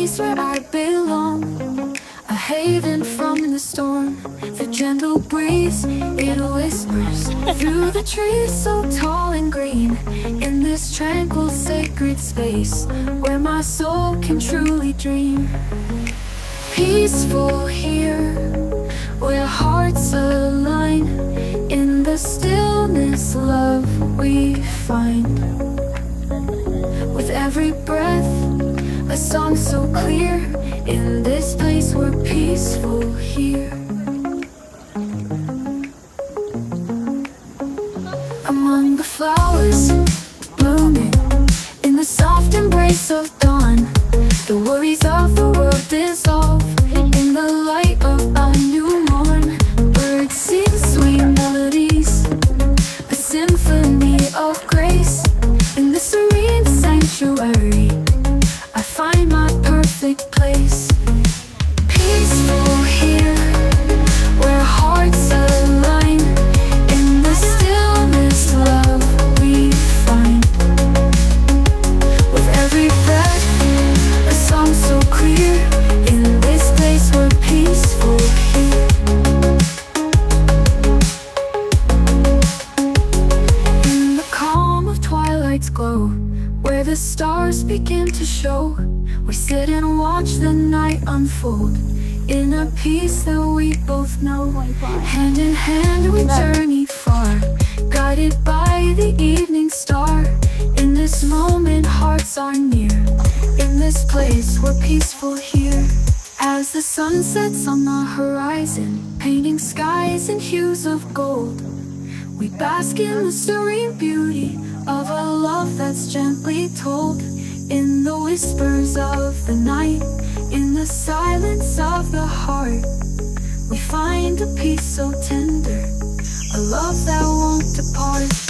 place where I belong, a haven from the storm. The gentle breeze, it whispers through the trees so tall and green. In this tranquil sacred space where my soul can truly dream. Peaceful here, where hearts align. In the stillness, love we find. With every breath, a song so clear. In this place we're peaceful here. Among the flowers blooming in the soft embrace of dawn, the worries of the world dissolve in the light of a new morn. Birds sing sweet melodies, a symphony of grace. In the serene sanctuary, I find my perfect place. Peaceful here, where hearts align. In the stillness, love we find. With every breath, a song so clear. In this place we're peaceful here. In the calm of twilight's glow, where the stars begin to show, we sit and watch the night unfold. In a peace that we both know, hand in hand we journey far, guided by the evening star. In this moment hearts are near. In this place we're peaceful here. As the sun sets on the horizon, painting skies in hues of gold, we bask in the serene beauty of a love that's gently told. In the whispers of the night, in the silence of the heart, we find a peace so tender, a love that won't depart.